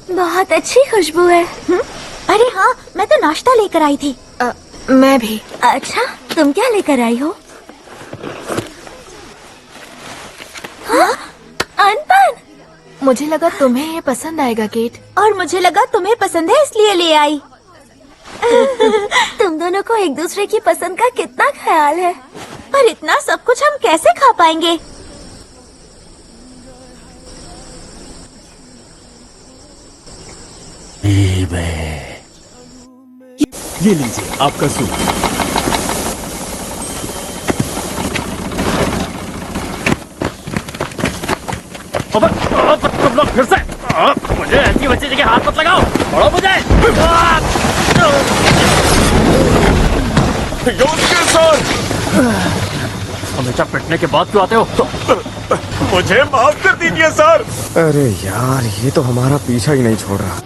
बहुत अच्छी खुशबू है। अरे हाँ, मैं तो नाश्ता लेकर आई थी। मैं भी। अच्छा, तुम क्या लेकर आई हो? हाँ? अनपन। मुझे लगा तुम्हें ये पसंद आएगा केट। और मुझे लगा तुम्हें पसंद है इसलिए ले आई। तुम दोनों को एक दूसरे की पसंद का कितना ख्याल है। पर इतना सब कुछ हम कैसे खा पाएंगे? ये लीजिए आपका सूप। तुम लोग फिर से मुझे ऐसी बच्ची जगह हाथ मत लगाओ। छोड़ो मुझे। सर, हमेशा पिटने के बाद क्यों आते हो? मुझे माफ कर दीजिए सर। अरे यार, ये तो हमारा पीछा ही नहीं छोड़ रहा।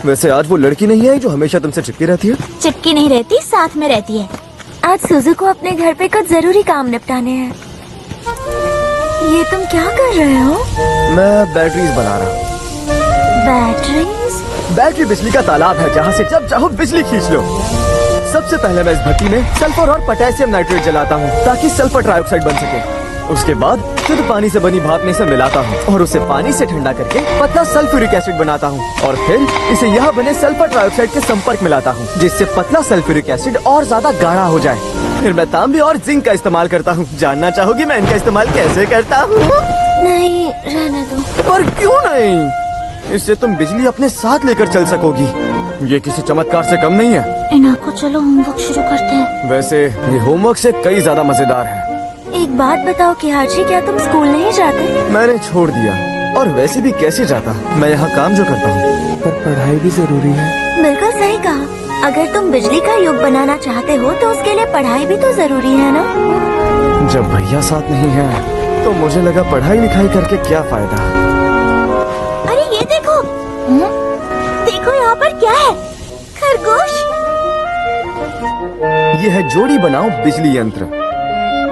वैसे आज वो लड़की नहीं आई जो हमेशा तुमसे चिपकी रहती है? चिपकी नहीं रहती, साथ में रहती है। आज सुजू को अपने घर पे कुछ जरूरी काम निपटाने हैं। ये तुम क्या कर रहे हो? मैं बैटरीज बना रहा हूँ। बैटरीज? बैटरी बिजली का तालाब है जहाँ से जब चाहो बिजली खींच लो। सबसे पहले मैं इस भट्टी में सल्फर और पोटेशियम नाइट्रेट जलाता हूँ ताकि सल्फर ट्राइऑक्साइड बन सके। उसके बाद शुद्ध पानी से बनी भाप में इसे मिलाता हूँ और उसे पानी से ठंडा करके पतला सल्फ्यूरिक एसिड बनाता हूँ और फिर इसे यहाँ बने सल्फर ट्राइऑक्साइड के संपर्क में लाता हूँ जिससे पतला सल्फ्यूरिक एसिड और ज्यादा गाढ़ा हो जाए। फिर मैं तांबे और जिंक का इस्तेमाल करता हूँ। जानना चाहोगी मैं इनका इस्तेमाल कैसे करता हूँ? नहीं, रहने दो। पर क्यों नहीं? इससे तुम बिजली अपने साथ लेकर चल सकोगी। ये किसी चमत्कार से कम नहीं है। इना को चलो होमवर्क शुरू करते हैं। वैसे ये होमवर्क से कई ज्यादा मजेदार है। एक बात बताओ कि हार्ची, क्या तुम स्कूल नहीं जाते? मैंने छोड़ दिया और वैसे भी कैसे जाता। मैं यहाँ काम जो करता हूँ। पर पढ़ाई भी जरूरी है। बिल्कुल सही कहा। अगर तुम बिजली का युग बनाना चाहते हो तो उसके लिए पढ़ाई भी तो जरूरी है ना? जब भैया साथ नहीं है तो मुझे लगा पढ़ाई लिखाई करके क्या फायदा। अरे ये देखो। देखो यहाँ पर क्या है? खरगोश। ये है जोड़ी बनाओ बिजली यंत्र।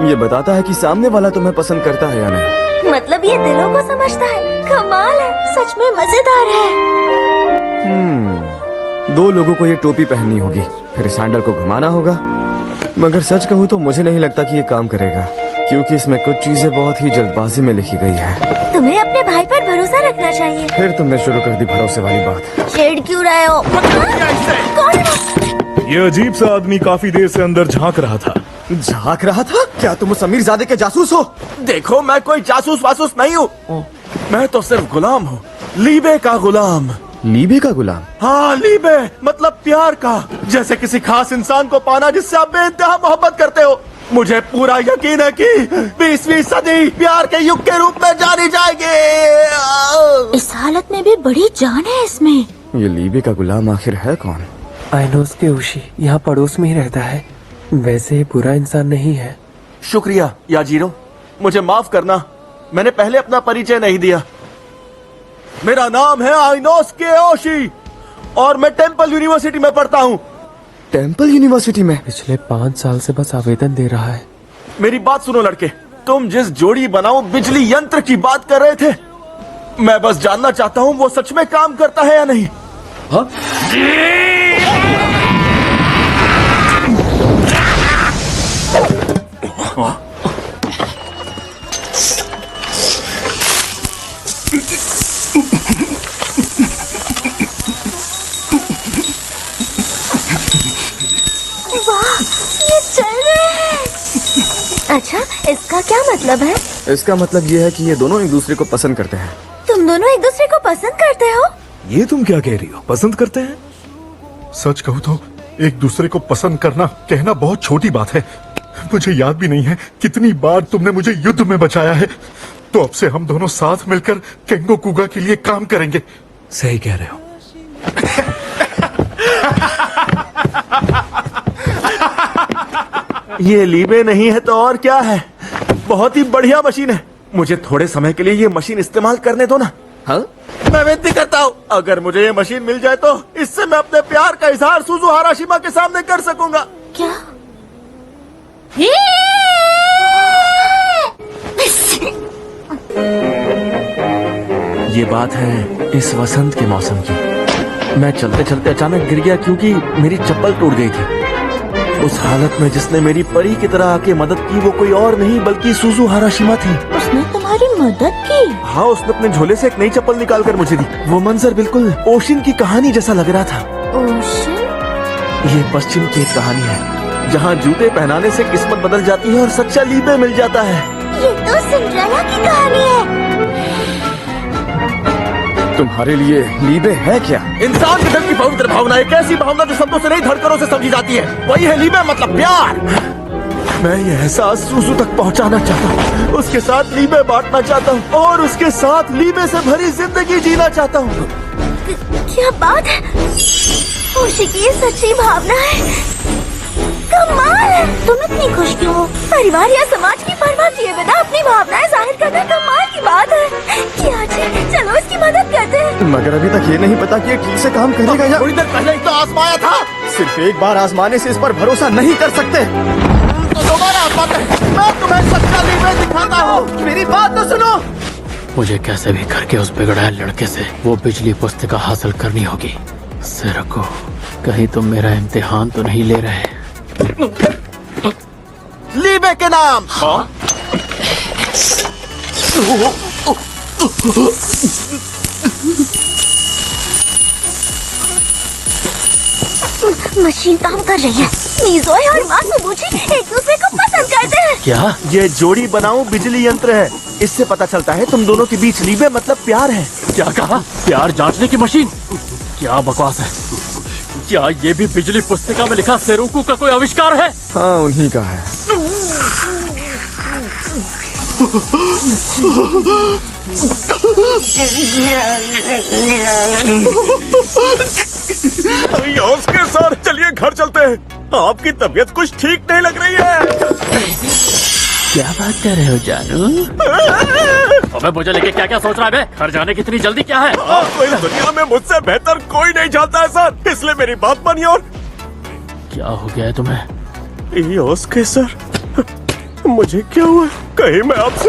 ये बताता है कि सामने वाला तुम्हें पसंद करता है या नहीं। मतलब ये दिलों को समझता है। कमाल है, सच में मजेदार है। दो लोगों को ये टोपी पहननी होगी, फिर इस हैंडल को घुमाना होगा। मगर सच कहूँ तो मुझे नहीं लगता कि ये काम करेगा क्योंकि इसमें कुछ चीजें बहुत ही जल्दबाजी में लिखी गई है। तुम्हें अपने भाई पर भरोसा रखना चाहिए। फिर तुमने शुरू कर दी भरोसे वाली बात। छेड़ क्यों रहे हो? कौन है? ये अजीब सा आदमी काफी देर से अंदर झांक रहा था। झांक रहा था? क्या तुम उस अमीरजादे के जासूस हो? देखो, मैं कोई जासूस वासूस नहीं हूँ। मैं तो सिर्फ गुलाम हूँ, लीबे का गुलाम। लीबे का गुलाम? हाँ, लीबे मतलब प्यार का। जैसे किसी खास इंसान को पाना जिससे आप बेइंतहा मोहब्बत करते हो। मुझे पूरा यकीन है कि 20वीं सदी प्यार के युग के रूप में जानी जाएगी। इस हालत में भी बड़ी जान है इसमें। ये लीबे का गुलाम आखिर है कौन? आइनोस के उशी यहाँ पड़ोस में ही रहता है। वैसे ये बुरा इंसान नहीं है। शुक्रिया याजीरो, मुझे माफ करना, मैंने पहले अपना परिचय नहीं दिया। मेरा नाम है आइनोस के ओशी और मैं टेम्पल यूनिवर्सिटी में पढ़ता हूँ। टेम्पल यूनिवर्सिटी में? पिछले 5 साल से बस आवेदन दे रहा है। मेरी बात सुनो लड़के, तुम जिस जोड़ी बनाओ बिजली यंत्र की बात कर रहे थे, मैं बस जानना चाहता हूँ वो सच में काम करता है या नहीं। हाँ? वाह, ये चल रहे हैं। अच्छा, इसका क्या मतलब है? इसका मतलब ये है कि ये दोनों एक दूसरे को पसंद करते हैं। तुम दोनों एक दूसरे को पसंद करते हो? ये तुम क्या कह रही हो? पसंद करते हैं? सच कहूँ तो एक दूसरे को पसंद करना कहना बहुत छोटी बात है। मुझे याद भी नहीं है कितनी बार तुमने मुझे युद्ध में बचाया है। तो अब से हम दोनों साथ मिलकर केंगो कुगा के लिए काम करेंगे। सही कह रहे हो। ये लीबे नहीं है तो और क्या है। बहुत ही बढ़िया मशीन है। मुझे थोड़े समय के लिए ये मशीन इस्तेमाल करने दो ना। हाँ? मैं विनती करता हूँ, अगर मुझे ये मशीन मिल जाए तो इससे मैं अपने प्यार का इजहार सुजू हाराशिमा के सामने कर सकूंगा। क्या? ये बात है इस वसंत के मौसम की। मैं चलते चलते अचानक गिर गया क्योंकि मेरी चप्पल टूट गई थी। उस हालत में जिसने मेरी परी की तरह आके मदद की वो कोई और नहीं बल्कि सुजू हाराशिमा थी। उसने तुम्हारी मदद की? हाँ, उसने अपने झोले से एक नई चप्पल निकाल कर मुझे दी। वो मंजर बिल्कुल ओशिन की कहानी जैसा लग रहा था। ओशन? ये पश्चिम की एक कहानी है जहाँ जूते पहनाने से किस्मत बदल जाती है और सच्चा लीबे मिल जाता है। ये तो सिंड्रेला की कहानी है। तुम्हारे लिए लीबे है क्या? इंसान के दिल की पवित्र भावना एक ऐसी भावना जो शब्दों से नहीं धड़कनों से समझी जाती है। वही है लीबे मतलब प्यार। मैं ये एहसास सुजू तक पहुंचाना चाहता हूँ, उसके साथ लीबे बांटना चाहता हूँ और उसके साथ लीबे से भरी जिंदगी जीना चाहता हूँ। क्या बात है, खुशी की ये सच्ची भावना है। कमाल है। तुम इतनी खुश क्यों हो? परिवार या समाज की परवाह किए बिना अपनी भावनाएं जाहिर करना कमाल की बात है। क्या जी, चलो इसकी मदद करते हैं। मगर अभी तक ये नहीं पता कि ये ठीक से काम करेगा या थोड़ी देर पहले ही तो आजमाया था। सिर्फ एक बार आजमाने से इस पर भरोसा नहीं कर सकते। तो दोबारा आजमाते हैं। मैं तुम्हें सच्चा लीबे दिखाता हूँ। मेरी बात तो सुनो। मुझे कैसे भी करके उस बिगड़ैल लड़के से वो बिजली पुस्तिका हासिल करनी होगी। सिरको, कहीं तुम मेरा इम्तिहान तो नहीं ले रहे? लीबे के नाम। हाँ? मशीन काम कर रही है। नीज़ोए और मासुबुची एक दूसरे को पसंद करते हैं। क्या? ये जोड़ी बनाऊं बिजली यंत्र है। इससे पता चलता है तुम दोनों के बीच लीबे मतलब प्यार है। क्या कहा? प्यार जांचने की मशीन? क्या बकवास है। क्या ये भी बिजली पुस्तिका में लिखा सेरुकू का कोई आविष्कार है? हाँ, उन्हीं का है। उसके सर, चलिए घर चलते हैं। आपकी तबीयत कुछ ठीक नहीं लग रही है। क्या बात कर रहे हो जानू? अबे मुझे लेके क्या क्या सोच रहा है बे? घर जाने की इतनी जल्दी क्या है? इस दुनिया में मुझसे बेहतर कोई नहीं जानता है सर, इसलिए मेरी बात मानिए। और क्या हो गया है तुम्हें? ये उसके सर, मुझे क्या हुआ? कहीं मैं आपसे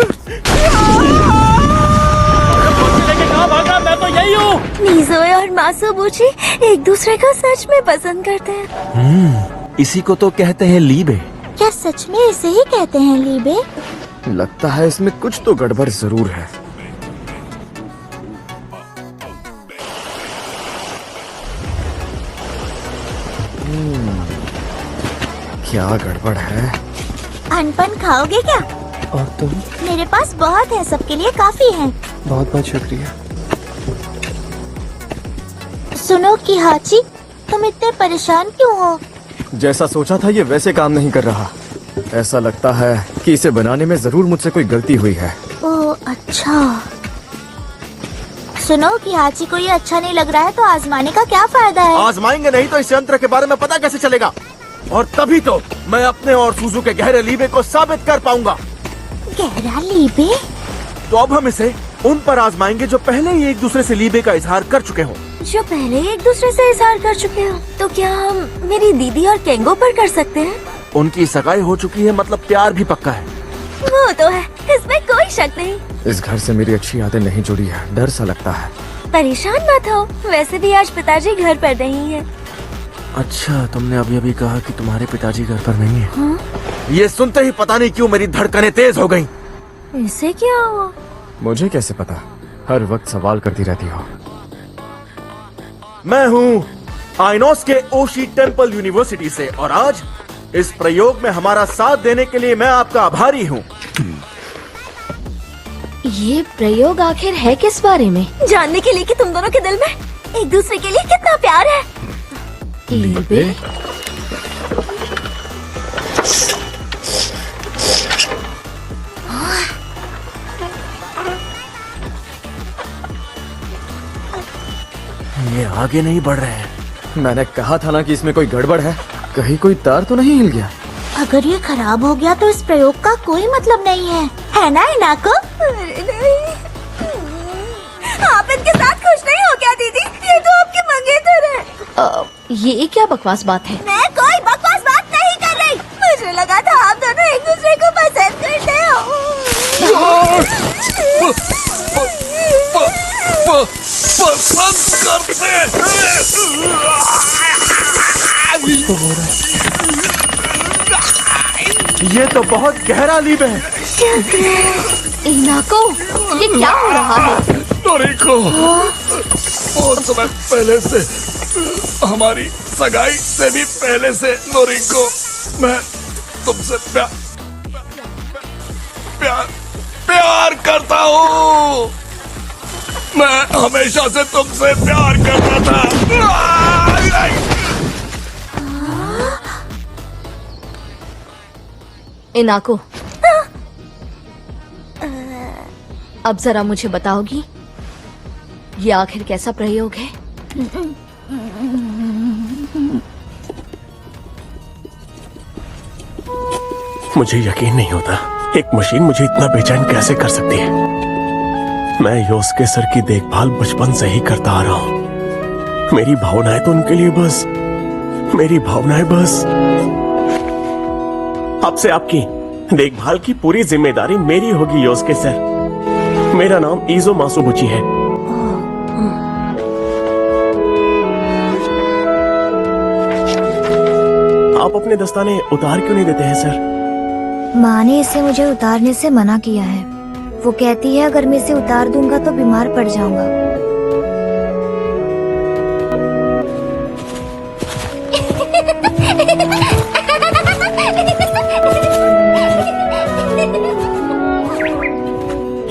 लेके कहाँ भागा? मैं तो यही हूँ। नीज़ोए और मासुबुची एक दूसरे को सच में पसंद करते हैं। इसी को तो कहते हैं लीबे। क्या सच में इसे ही कहते हैं लीबे? लगता है इसमें कुछ तो गड़बड़ जरूर है। क्या गड़बड़ है? अनपन खाओगे क्या? और तुम? मेरे पास बहुत है, सबके लिए काफी है। बहुत बहुत शुक्रिया। सुनो कि हाची, तुम इतने परेशान क्यों हो? जैसा सोचा था ये वैसे काम नहीं कर रहा। ऐसा लगता है कि इसे बनाने में जरूर मुझसे कोई गलती हुई है। ओह अच्छा। सुनो कि हाची को ये अच्छा नहीं लग रहा है तो आजमाने का क्या फायदा है? आजमाएंगे नहीं तो इस यंत्र के बारे में पता कैसे चलेगा? और तभी तो मैं अपने और सुजू के गहरे लीबे को साबित कर पाऊंगा। गहरा लीबे? तो अब हम इसे उन पर आजमाएंगे जो पहले ही एक दूसरे से लीबे का इजहार कर चुके हों। जो पहले एक दूसरे से इजहार कर चुके हो? तो क्या हम मेरी दीदी और केंगो पर कर सकते हैं? उनकी सगाई हो चुकी है, मतलब प्यार भी पक्का है। वो तो है, इसमें कोई शक नहीं। इस घर से मेरी अच्छी यादें नहीं जुड़ी है, डर सा लगता है। परेशान मत हो, वैसे भी आज पिताजी घर पर नहीं है। अच्छा, तुमने अभी अभी कहा कि तुम्हारे पिताजी घर पर नहीं है। हाँ? ये सुनते ही पता नहीं क्यों मेरी धड़कनें तेज हो गईं। इसे क्या हुआ? मुझे कैसे पता? हर वक्त सवाल करती रहती हो। मैं हूँ आइनोस के ओशी टेम्पल यूनिवर्सिटी से और आज इस प्रयोग में हमारा साथ देने के लिए मैं आपका आभारी हूँ। ये प्रयोग आखिर है किस बारे में? जानने के लिए कि तुम दोनों के दिल में एक दूसरे के लिए कितना प्यार है। लीबे? ये आगे नहीं बढ़ रहे हैं। मैंने कहा था ना कि इसमें कोई गड़बड़ है। कहीं कोई तार तो नहीं हिल गया? अगर ये खराब हो गया तो इस प्रयोग का कोई मतलब नहीं है ना इनाको? अरे नहीं। आप इनके साथ खुश नहीं हो क्या दीदी? ये तो आपके मंगेतर है। ये क्या बकवास बात है? मैं कोई बकवास बात नहीं कर रही। मुझे लगा था आप दोनों एक दूसरे को पसंद करते हो। ये तो बहुत गहरा लीब है। इनाको, ये क्या हो रहा है? नोरिको, बहुत समय पहले से, हमारी सगाई से भी पहले से नोरिको, मैं तुमसे प्यार करता हूँ। मैं हमेशा से तुमसे प्यार करता था। इनाको, अब जरा मुझे बताओगी ये आखिर कैसा प्रयोग है? मुझे यकीन नहीं होता एक मशीन मुझे इतना बेचैन कैसे कर सकती है। मैं योस्के सर की देखभाल बचपन से ही करता आ रहा हूँ। मेरी भावनाएं तो उनके लिए बस, मेरी भावनाएं बस। अब से आपकी देखभाल की पूरी जिम्मेदारी मेरी होगी योस्के सर। मेरा नाम ईजो मासुबुची है। आप अपने दस्ताने उतार क्यों नहीं देते हैं सर? माँ ने इसे मुझे उतारने से मना किया है। वो कहती है अगर मैं इसे उतार दूंगा तो बीमार पड़ जाऊंगा।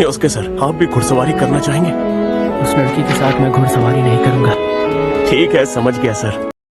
योस्के सर, आप भी घुड़सवारी करना चाहेंगे? उस लड़की के साथ मैं घुड़सवारी नहीं करूंगा। ठीक है, समझ गया सर।